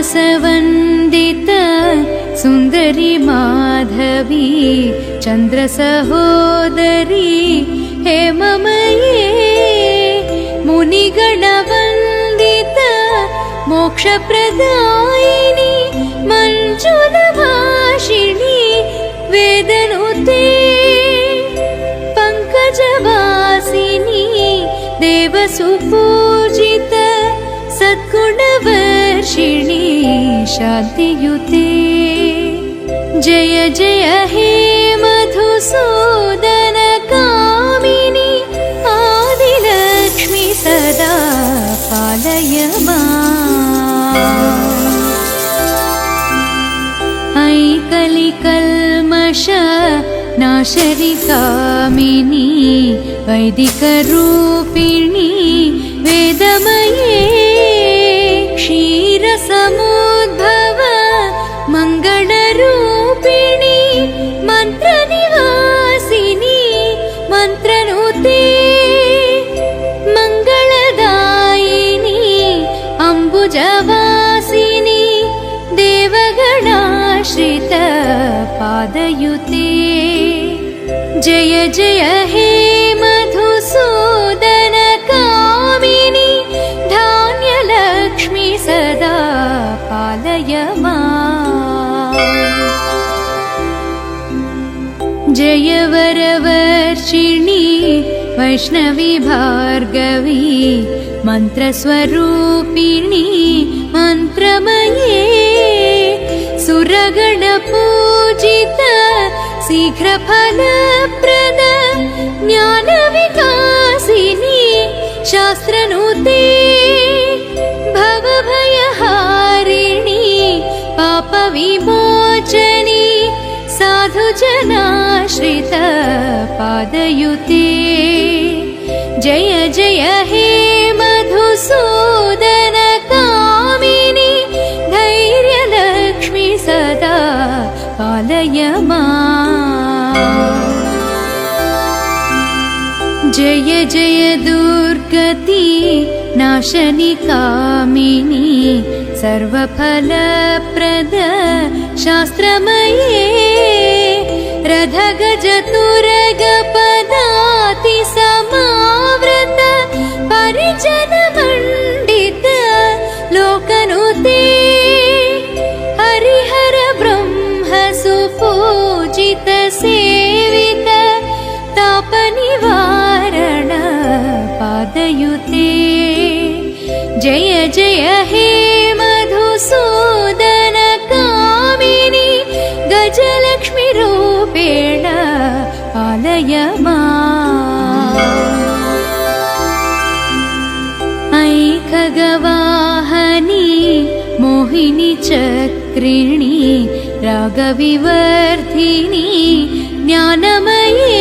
मानसवन्दित सुन्दरी माधवी चन्द्रसहोदरी हेममये मुनिगणवन्दित मोक्षप्रदायिनी मञ्जुलभाषिणी वेदनुते पङ्कजवासिनी देवसुपूजित सद्गुणवर्षिणी शान्तियुते जय जय हे मधुसूदन कामिनी आदिलक्ष्मी सदा पालय माम्। ऐ कलिकल्मष नाशरि कामिनी वैदिकरूपिणी वेदमये क्षीरसमुद्भव मङ्गलरूपिणी मन्त्रनिवासिनी मन्त्रनुते मङ्गलदायिनी अम्बुजवासिनी देवगणाश्रित पादयुते जय जय हे मधुसूदन कामिनी धान्यलक्ष्मी सदा पालय माम्। जय वरवर्षिणी वैष्णवी भार्गवी मन्त्रस्वरूपिणी मन्त्रमये सुरगणपूजित शीघ्रफलप्रद ज्ञानविकासिनी शास्त्रनुते भवभयहारिणी पापविमोचनी साधुजनाश्रित पादयुते जय जय हे मधुसूदन कामिनी धैर्यलक्ष्मी सदा पालय माम्। जय जय दुर्गति नाशनि कामिनी सर्वफलप्रद शास्त्रमये रथगजतुरगपदाति समावृत परिजनमण्डित लोकनुते हरिहर ब्रह्म सुपूजित सेवित तापनिवारण पादयुते जय जय हे मधुसूदन कामिनी गजलक्ष्मी रूपेण पालय माम्। ऐ खगवाहनी मोहिनी चक्रिणी रागविवर्धिनी ज्ञानमये